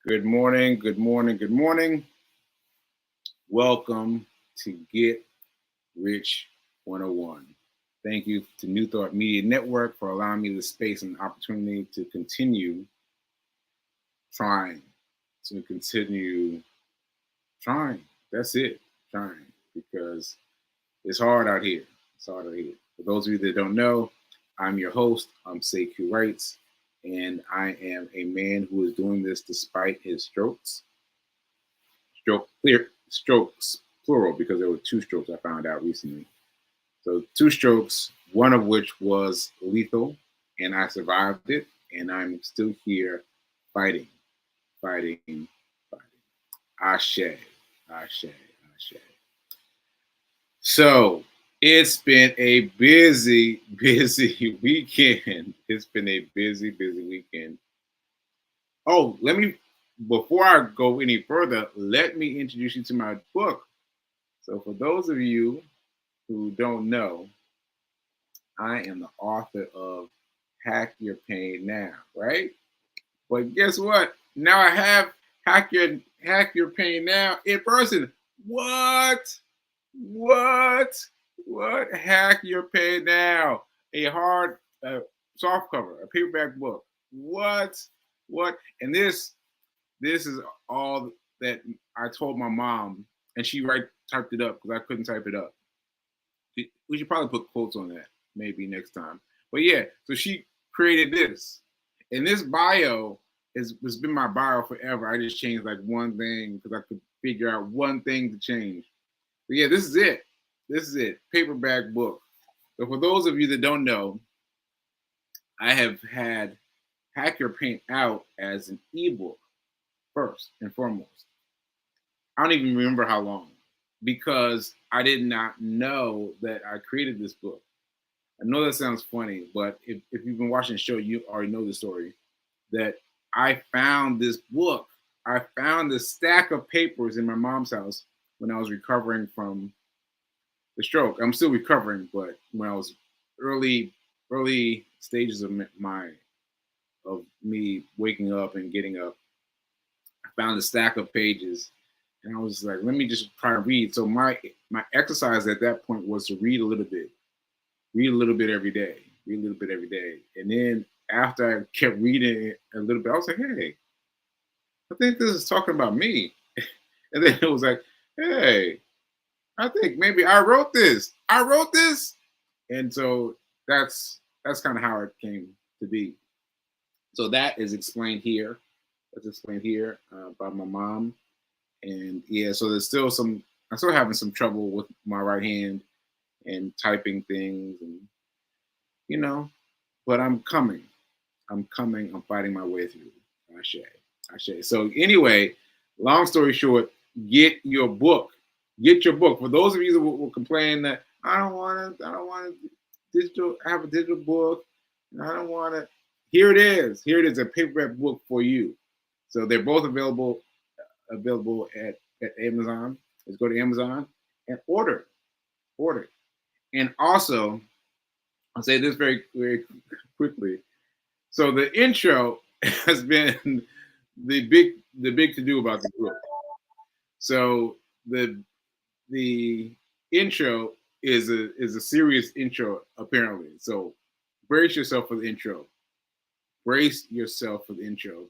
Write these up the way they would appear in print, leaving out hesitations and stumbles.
Good morning, good morning, good morning. Welcome to Get Rich 101. Thank you to New Thought Media Network for allowing me the space and opportunity to continue trying, to continue trying. That's it, trying, because it's hard out here. It's hard out here. For those of you that don't know, I'm your host. I'm Sekou Wrights, and I am a man who is doing this despite his strokes, plural, because there were two strokes I found out recently. So two strokes, one of which was lethal, and I survived it, and I'm still here fighting, fighting, fighting. Ashe, ashe, ashe. So it's been a busy, busy weekend. It's been a busy, busy weekend. Oh, before I go any further, let me introduce you to my book. So for those of you who don't know, I am the author of Hack Your Pain Now, right? But guess what? Now I have Hack Your Pain Now in person. What? What? What? Hack Your Pain Now. A hard soft cover, a paperback book. What? What? And this is all that I told my mom, and she typed it up because I couldn't type it up. We should probably put quotes on that maybe next time. But yeah, so she created this, and this bio has been my bio forever. I just changed like one thing because I could figure out one thing to change. But yeah, this is it. This is it. Paperback book. So for those of you that don't know, I have had Hack Your Paint Out as an ebook first and foremost. I don't even remember how long, because I did not know that I created this book. I know that sounds funny, but if you've been watching the show, you already know the story, that I found this book. I found this stack of papers in my mom's house when I was recovering from the stroke. I'm still recovering, but when I was early stages of me waking up and getting up, I found a stack of pages, and I was like, let me just try to read. So my exercise at that point was to read a little bit every day, and then after I kept reading it a little bit, I was like, hey, I think this is talking about me. And then it was like, hey, I think maybe I wrote this. And so that's kind of how it came to be. So that is explained here. That's explained here by my mom. And yeah, so I'm still having some trouble with my right hand and typing things, and but I'm coming. I'm fighting my way through. Ashe. So anyway, long story short, get your book. Get your book. For those of you that will complain that I don't want to have a digital book, and I don't want to. Here it is. Here it is, a paperback book for you. So they're both available at Amazon. Let's go to Amazon and order. And also, I'll say this very, very quickly. So the intro has been the big to do about the book. So the intro is a serious intro, apparently. So brace yourself for the intro.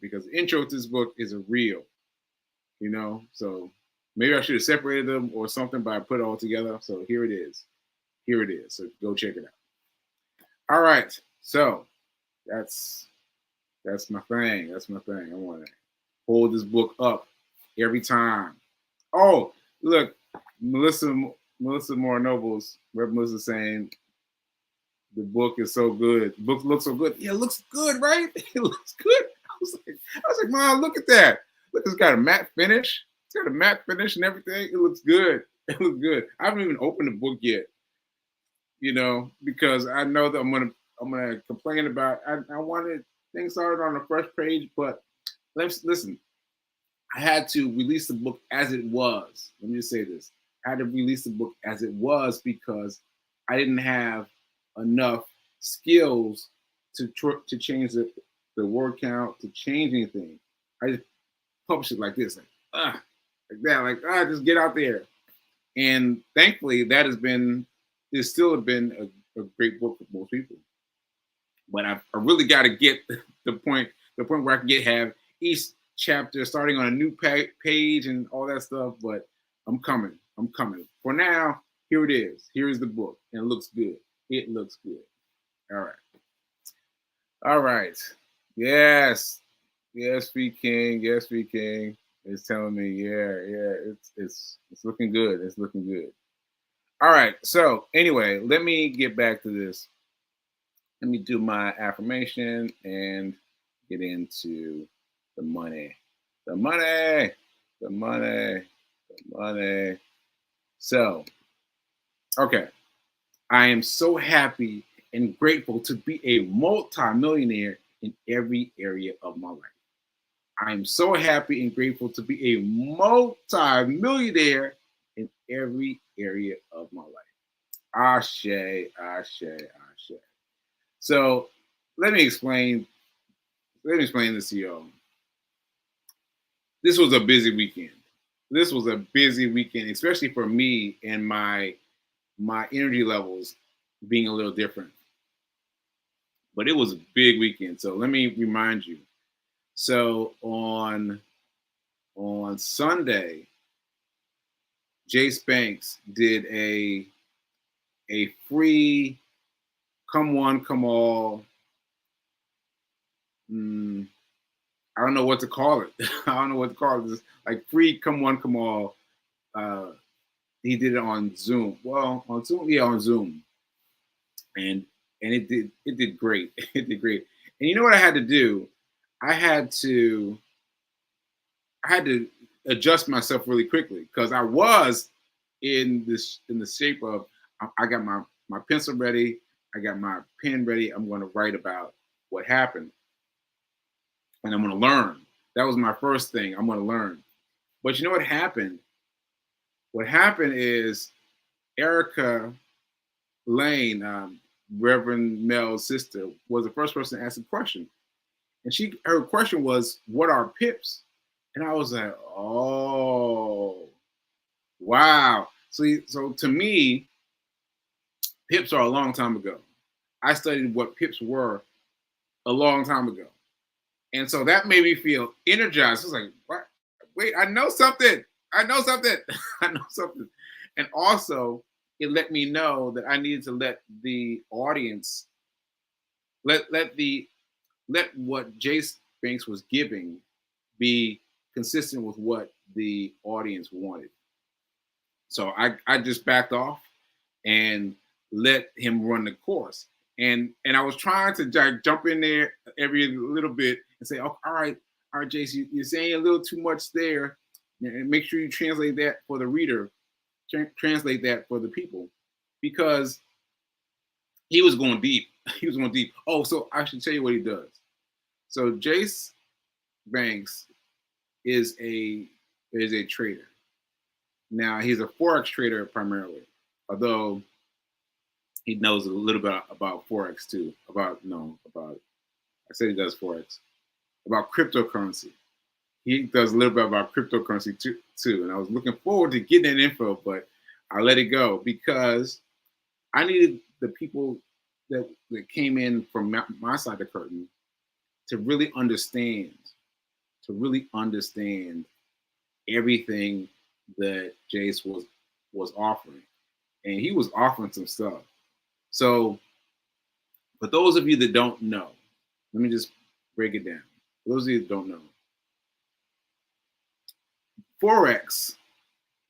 Because the intro to this book is a real, So maybe I should have separated them or something, but I put it all together. So here it is. So go check it out. All right. So that's my thing. I want to hold this book up every time. Oh, look, Melissa Moore Nobles, Reverend Melissa saying the book is so good. The book looks so good. Yeah, it looks good, right? It looks good. I was like, Mom, look at that. Look, it's got a matte finish. And everything. It looks good. I haven't even opened the book yet. Because I know that I'm gonna complain about. I wanted things started on a fresh page, but listen. I had to release the book as it was. Let me just say this: I had to release the book as it was because I didn't have enough skills to change the word count, to change anything. I just publish it like this, like that, just get out there. And thankfully, that it's still been a great book for most people. But I really got to get the point where I can have each chapter starting on a new page and all that stuff. But I'm coming. I'm coming. For now, here it is. Here is the book, and it looks good. It looks good. All right. All right. Yes. Yes, V King. Yes, V King is telling me, yeah. It's looking good. It's looking good. All right. So anyway, let me get back to this. Let me do my affirmation and get into the money. The money. The money. The money. So, okay. I am so happy and grateful to be a multi-millionaire in every area of my life. I am so happy and grateful to be a multi-millionaire in every area of my life. Ashe, ashe, ashe. So let me explain this to y'all. This was a busy weekend. This was a busy weekend, especially for me and my energy levels being a little different. But it was a big weekend. So let me remind you. So on Sunday, Jace Banks did a free come one, come all. I don't know what to call it. I don't know what to call it. It's like free come one, come all. He did it on Zoom. Well, on Zoom, yeah, on Zoom. And it did great. It did great. And you know what I had to do? I had to adjust myself really quickly because I was in the shape of I got my pencil ready, I got my pen ready. I'm going to write about what happened, and I'm going to learn. That was my first thing. I'm going to learn. But you know what happened? What happened is Erica Lane, Reverend Mel's sister, was the first person to ask a question, and her question was, "What are pips?" And I was like, "Oh, wow!" So to me, pips are a long time ago. I studied what pips were a long time ago, and so that made me feel energized. I was like, "What? Wait, I know something. I know something. I know something." And also, it let me know that I needed to let the audience let what Jace Banks was giving be consistent with what the audience wanted. So I just backed off and let him run the course. And I was trying to jump in there every little bit and say, "Oh, all right, Jace, you're saying a little too much there. And make sure you translate that for the reader, translate that for the people," because he was going deep. He was going deep. Oh, so I should tell you what he does. So Jace Banks is a trader. Now he's a forex trader primarily, although he knows a little bit about forex too. I said he does forex, about cryptocurrency. He does a little bit about cryptocurrency too. And I was looking forward to getting that info, but I let it go because I needed the people that came in from my side of the curtain to really understand everything that Jace was offering. And he was offering some stuff. So for those of you that don't know, let me just break it down. For those of you that don't know, Forex,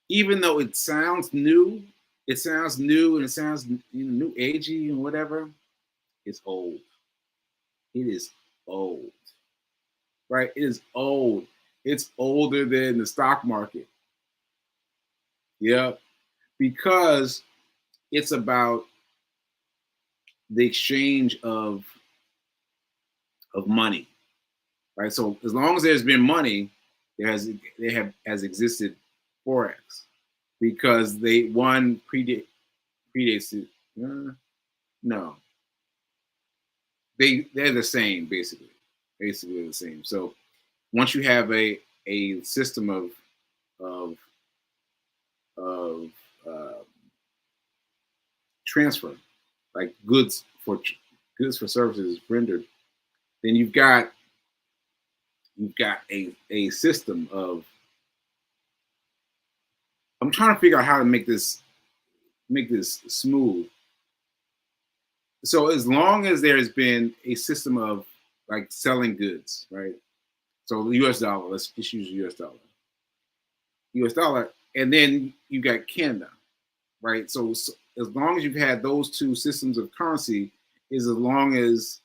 even though it sounds new and it sounds new agey and whatever, it's old. It is old. Right? It is old. It's older than the stock market. Yeah. Because it's about the exchange of money. Right? So as long as there's been money, there has existed Forex. Because one predates it. No. They're the same, basically. Basically the same. So once you have a a system of of uh, transfer, like goods for services rendered, then you've got a system of. I'm trying to figure out how to make this smooth. So as long as there's been a system of like selling goods, right? So the U.S. dollar, let's just use the U.S. dollar, and then you got Canada, right? So as long as you've had those two systems of currency, is as long as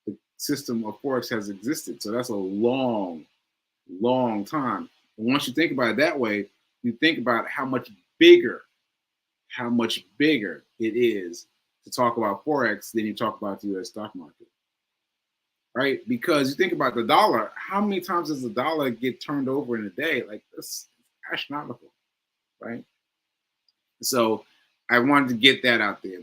the system of forex has existed. So that's a long, long time. And once you think about it that way, you think about bigger, how much bigger it is to talk about forex than you talk about the U.S. stock market, right? Because you think about the dollar, how many times does the dollar get turned over in a day? Like that's astronomical, right? So I wanted to get that out there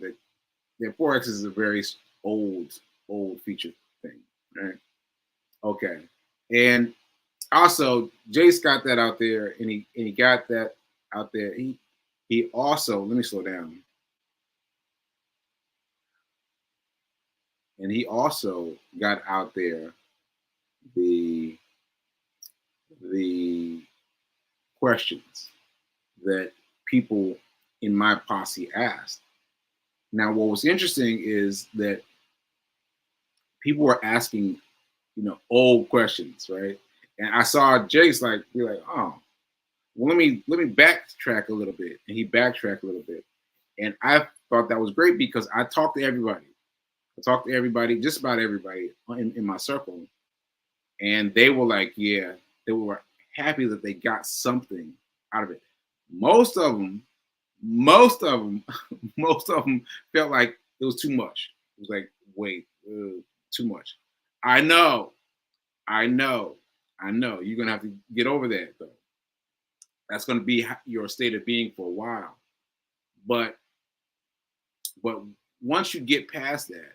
that forex is a very old, old feature thing, right? Okay, and also Jace got that out there, and he got that out there. He also, let me slow down. And he also got out there the the questions that people in my posse asked. Now, what was interesting is that people were asking, old questions, right? And I saw Jace be like, oh, well, let me backtrack a little bit, and he backtracked a little bit, and I thought that was great because I talked to everybody. I talked to everybody, just about everybody in my circle, and they were like, yeah, they were happy that they got something out of it. Most of them, most of them, most of them felt like it was too much. It was like, wait, too much. I know, I know, I know. You're gonna have to get over that though. That's gonna be your state of being for a while. But but once you get past that,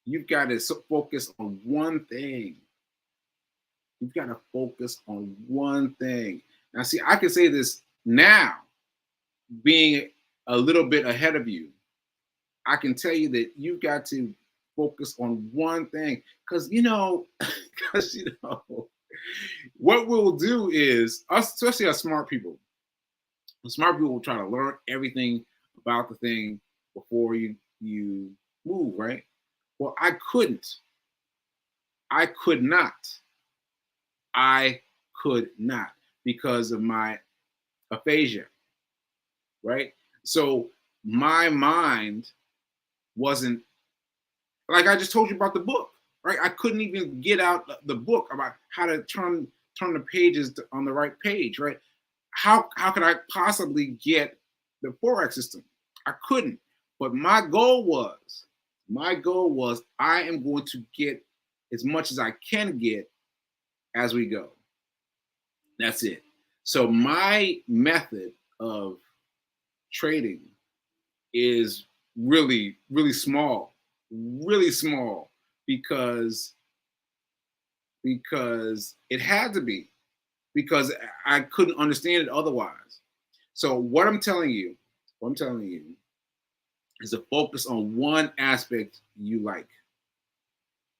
you've got to focus on one thing. You've got to focus on one thing. Now, see, I can say this now, being a little bit ahead of you. I can tell you that you've got to focus on one thing, because because what we'll do is us, especially us smart people. Smart people will try to learn everything about the thing before you move, right? Well, I couldn't. I could not. I could not because of my aphasia, right? So my mind wasn't, like I just told you about the book, right? I couldn't even get out the book about how to turn the pages on the right page, right? How could I possibly get the forex system? I couldn't. But my goal was I am going to get as much as I can get as we go. That's it. So my method of trading is really, really small because it had to be, because I couldn't understand it otherwise. So what I'm telling you is to focus on one aspect you like.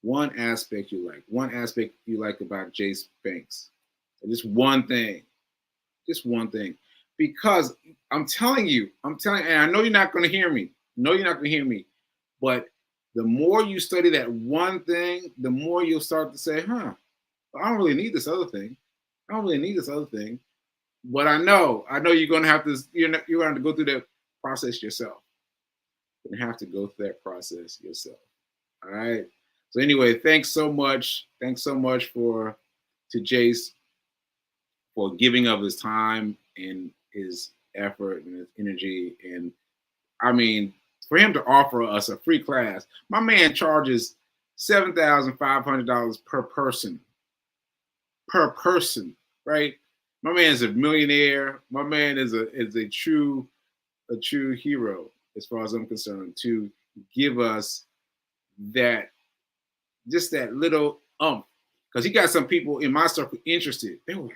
One aspect you like. One aspect you like about Jace Banks. Just one thing. Just one thing. Because and I know you're not going to hear me. No, you're not going to hear me. But the more you study that one thing, the more you'll start to say, I don't really need this other thing. I don't really need this other thing. But I know you're going to have to, you're going to have to go through that process yourself. You're going to have to go through that process yourself. All right. So anyway, thanks so much. Thanks so much to Jace for giving of his time and his effort and his energy. And I mean, for him to offer us a free class, my man charges $7,500 per person. Per person, right? My man is a millionaire. My man is a true hero as far as I'm concerned, to give us that, just that little because he got some people in my circle interested. They were like,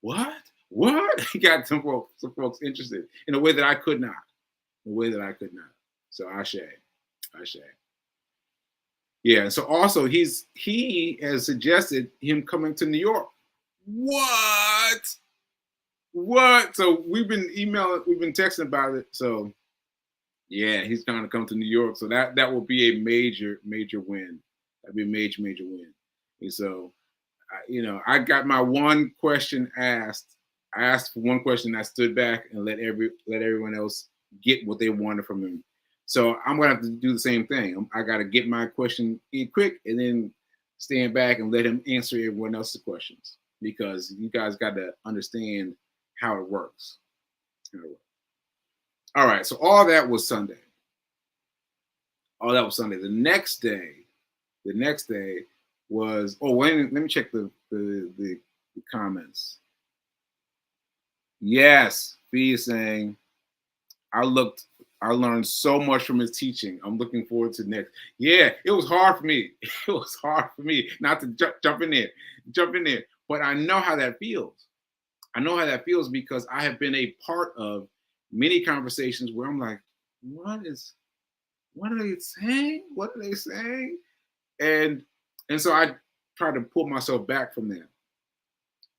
What? What? He got some folks interested in a way that I could not. In a way that I could not. So Ashe. Ashe. Yeah. So also he has suggested him coming to New York. What? What? So we've been emailing, we've been texting about it. So yeah, he's trying to come to New York. So that will be a major, major win. That'd be a major, major win. And so I got my one question asked. I asked for one question. I stood back and let everyone else get what they wanted from him. So I'm gonna have to do the same thing. I got to get my question in quick and then stand back and let him answer everyone else's questions because you guys got to understand how it works. All right. So all that was Sunday. All that was Sunday. The next day was let me check the comments. Yes, B is saying I learned so much from his teaching. I'm looking forward to next. Yeah, it was hard for me. It was hard for me not to jump in there. But I know how that feels. I know how that feels because I have been a part of many conversations where I'm like, what are they saying? What are they saying? And so I try to pull myself back from that.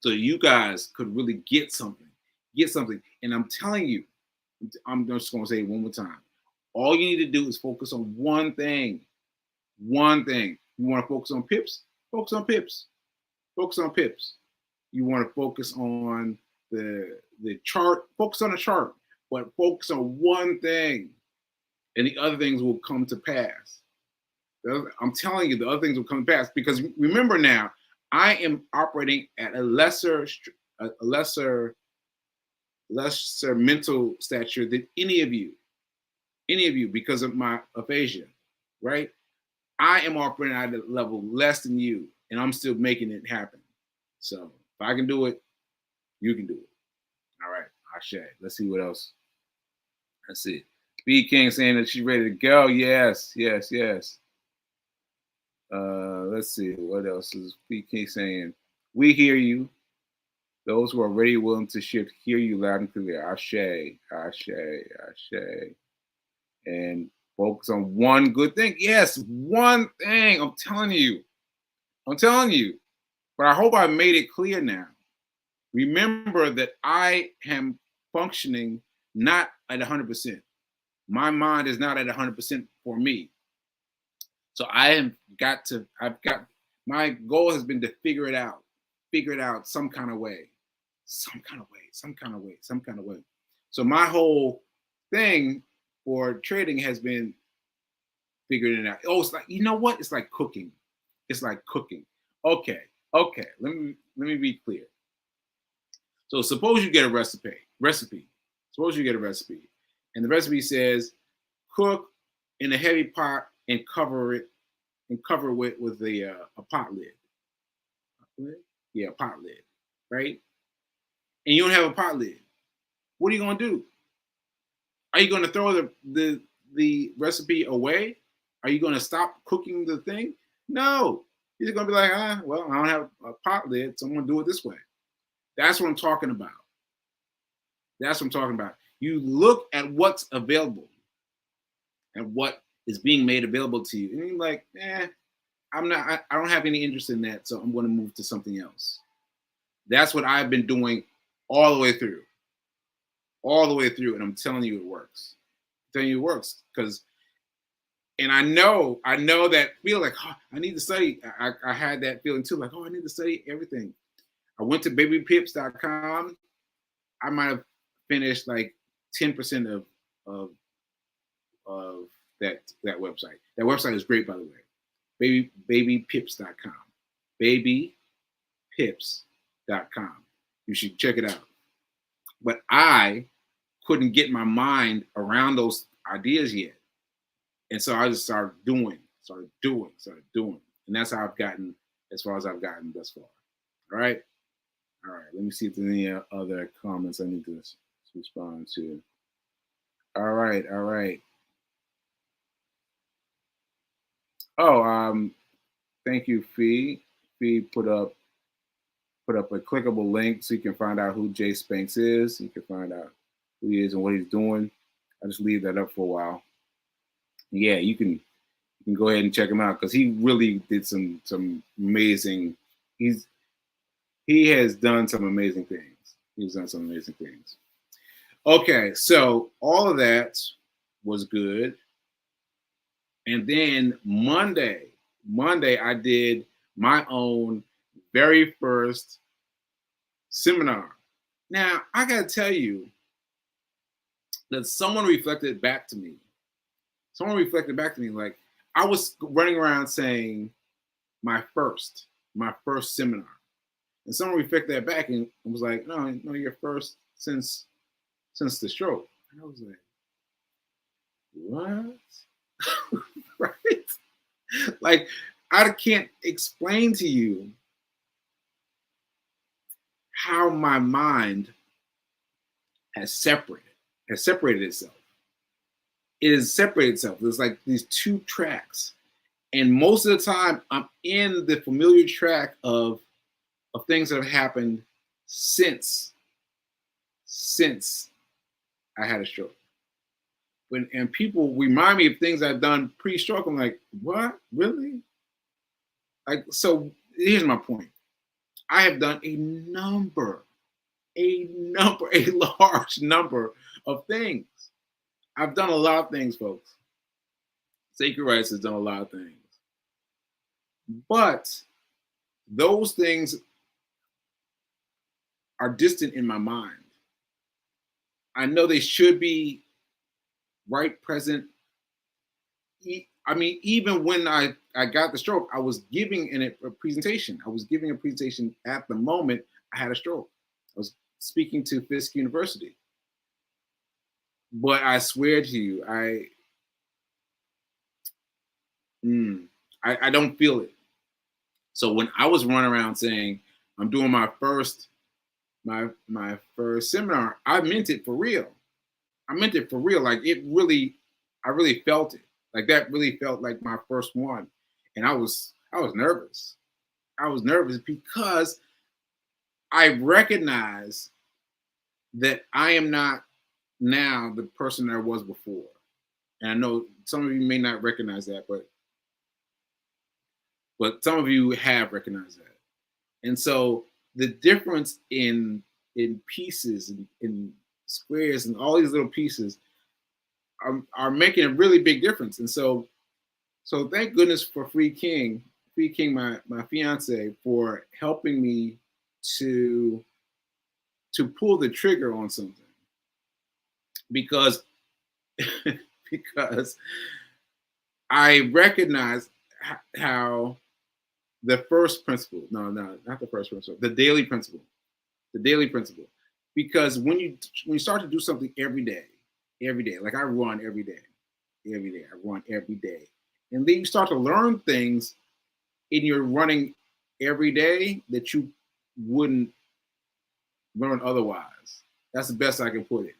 So you guys could really get something. And I'm telling you, I'm just gonna say it one more time. All you need to do is focus on one thing. One thing. You want to focus on pips? Focus on pips. Focus on pips. You want to focus on the chart? Focus on the chart, but focus on one thing, and the other things will come to pass. I'm telling you, the other things will come to pass because remember now, I am operating at a lesser mental stature than any of you because of my aphasia, right? I am operating at a level less than you, and I'm still making it happen. So if I can do it, you can do it. All right, Ashe. Let's see what else. Let's see. B King saying that she's ready to go. Yes, yes, yes. Let's see. What else is B King saying? We hear you. Those who are ready, willing to shift, hear you loud and clear. Ashe, Ashe, Ashe. And focus on one good thing. Yes, one thing. I'm telling you. But I hope I made it clear now. Remember that I am functioning not at 100%. My mind is not at 100% for me. So I've got, my goal has been to figure it out some kind of way. So my whole thing for trading has been figuring it out. Oh, it's like, you know what? It's like cooking. Okay. Let me be clear. So suppose you get a recipe. Suppose you get a recipe, and the recipe says cook in a heavy pot and cover it with a pot lid. Yeah, a pot lid, right? And you don't have a pot lid. What are you gonna do? Are you gonna throw the recipe away? Are you gonna stop cooking the thing? No. You're gonna be like, well, I don't have a pot lid, so I'm gonna do it this way. That's what I'm talking about. You look at what's available and what is being made available to you. And you're like, I don't have any interest in that, so I'm going to move to something else. That's what I've been doing all the way through. And I'm telling you it works. Because, and I know that feel like, I need to study. I had that feeling too, like, I need to study everything. I went to babypips.com. I might have finished like 10% of that website. That website is great, by the way. Babypips.com. Babypips.com. You should check it out. But I couldn't get my mind around those ideas yet. And so I just started doing. And that's how I've gotten as far as I've gotten thus far. All right. Let me see if there's any other comments I need to respond to. All right. Oh, thank you, Fee. Fee put up put up a clickable link so you can find out who Jay Spanks is. You can find out who he is and what he's doing. I just leave that up for a while. Yeah, you can go ahead and check him out because he really did some amazing. He has done some amazing things. He's done some amazing things. Okay, so all of that was good. And then Monday I did my own very first seminar. Now, I got to tell you that someone reflected back to me. Like I was running around saying my first seminar. And someone reflected that back and was like, no, your first since the stroke. And I was like, what? Right? Like, I can't explain to you how my mind has separated itself. It has separated itself. There's like these two tracks. And most of the time, I'm in the familiar track of things that have happened since I had a stroke. And people remind me of things I've done pre-stroke. I'm like, what? Really? Like, so here's my point. I have done a large number of things. I've done a lot of things, folks. Sacred Rights has done a lot of things. But those things are distant in my mind. I know they should be right present. I mean, even when I got the stroke, I was giving a presentation. I was giving a presentation at the moment I had a stroke. I was speaking to Fisk University. But I swear to you, I don't feel it. So when I was running around saying I'm doing my first seminar, I meant it for real. Like I really felt it. Like that really felt like my first one. And I was nervous. I was nervous because I recognize that I am not now the person that I was before. And I know some of you may not recognize that, but some of you have recognized that. And so the difference in pieces and in squares and all these little pieces are making a really big difference. And so thank goodness for Free King, my fiance, for helping me to pull the trigger on something. Because I recognize how the first principle, no, not the first principle, the daily principle. Because when you start to do something every day, like I run every day, and then you start to learn things in your running every day that you wouldn't learn otherwise. That's the best I can put it.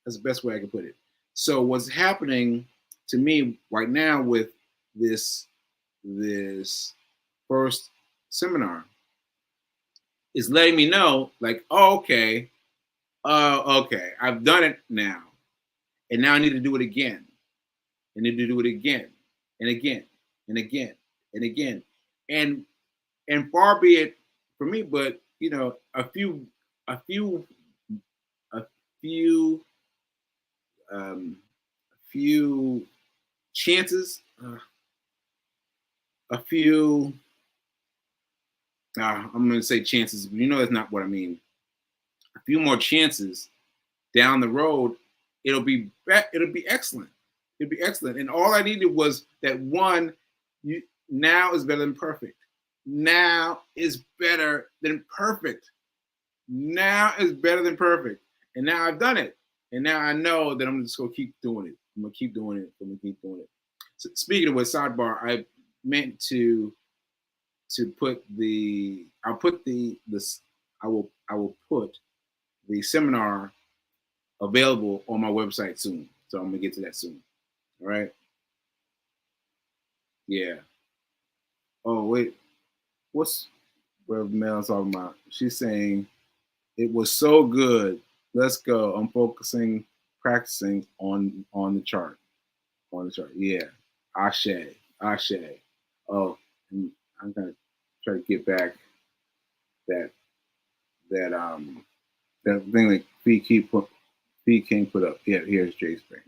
That's the best way I can put it. So what's happening to me right now with this first seminar is letting me know, like, oh, okay, I've done it now, and now I need to do it again. I need to do it again and again and again and again, and far be it for me, but you know, a few chances, I'm going to say chances, but you know that's not what I mean. A few more chances down the road, it'll be excellent. It'll be excellent. And all I needed was that one. Now is better than perfect. Now is better than perfect. Now is better than perfect. And now I've done it. And now I know that I'm just going to keep doing it. I'm going to keep doing it. So speaking of a sidebar, I meant to put I will put the seminar available on my website soon. So I'm going to get to that soon. All right. Yeah. Oh, wait. What's Whatever Mel's talking about. She's saying it was so good. Let's go. I'm focusing, practicing on the chart. On the chart. Yeah. Ashe. Ashe. Oh, and I'm gonna try to get back that that that thing that B King put up. Yeah, here's Jay Springs.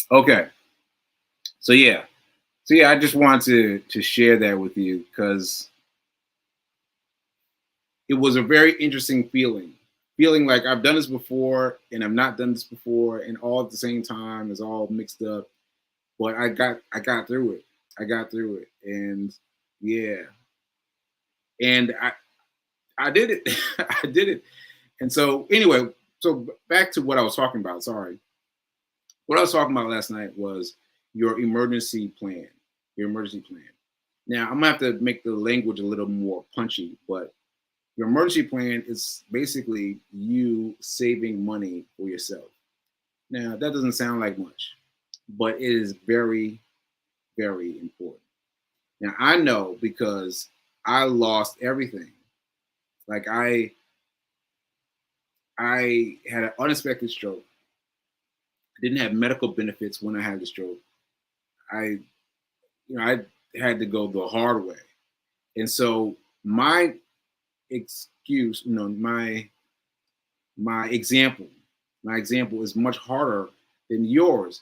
Okay. So yeah. I just wanted to share that with you because it was a very interesting feeling. Feeling like I've done this before and I've not done this before, and all at the same time is all mixed up. But I got through it. I got through it, and yeah, and I did it. I did it. And so anyway, so back to what I was talking about. Sorry, what I was talking about last night was your emergency plan. Your emergency plan. Now I'm gonna have to make the language a little more punchy, but your emergency plan is basically you saving money for yourself. Now, that doesn't sound like much, but it is very, very important. Now, I know because I lost everything. Like I had an unexpected stroke. I didn't have medical benefits when I had the stroke. I had to go the hard way. And so my excuse, my example. My example is much harder than yours,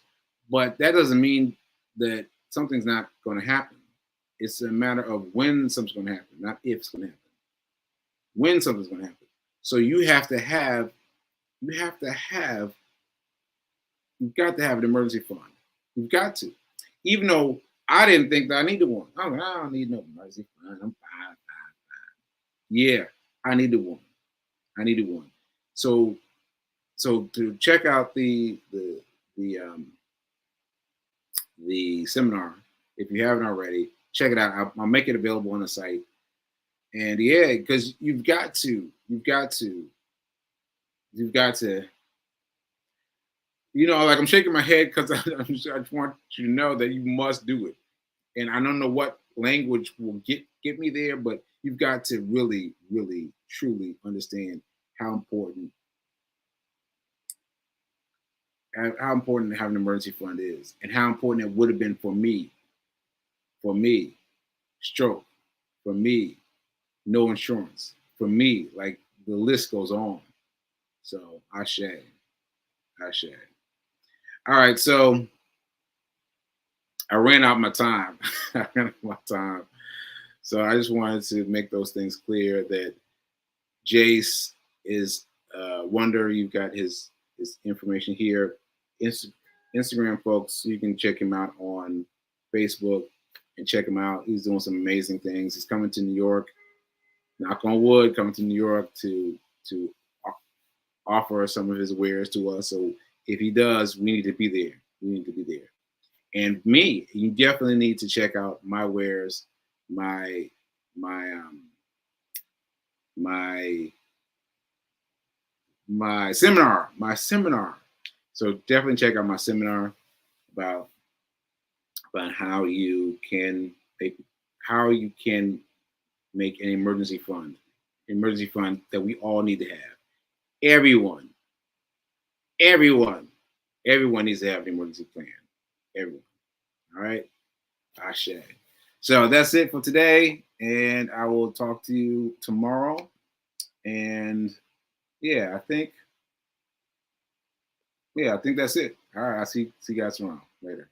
but that doesn't mean that something's not going to happen. It's a matter of when something's going to happen, not if it's going to happen. When something's going to happen. So you've got to have an emergency fund. You've got to. Even though I didn't think that I needed one. I don't need no emergency fund. I'm fine. Yeah, I needed one. So to check out the seminar, if you haven't already, check it out. I'll make it available on the site. And yeah, because you've got to, like I'm shaking my head because I just want you to know that you must do it. And I don't know what language will get me there, but you've got to really, really, truly understand how important having an emergency fund is, and how important it would have been for me, stroke, for me, no insurance, for me, like the list goes on. So ashe. All right, so I ran out my time. So I just wanted to make those things clear that Jace is Wonder. You've got his information here. Instagram folks, you can check him out on Facebook and check him out. He's doing some amazing things. He's coming to New York, knock on wood, coming to New York to offer some of his wares to us. So if he does, we need to be there. And me, you definitely need to check out my wares, my seminar. So definitely check out my seminar about how you can make an emergency fund that we all need to have. Everyone needs to have an emergency plan. Everyone. All right. Ashe. So that's it for today, and I will talk to you tomorrow. And yeah, I think that's it. All right, I'll see you guys tomorrow. Later.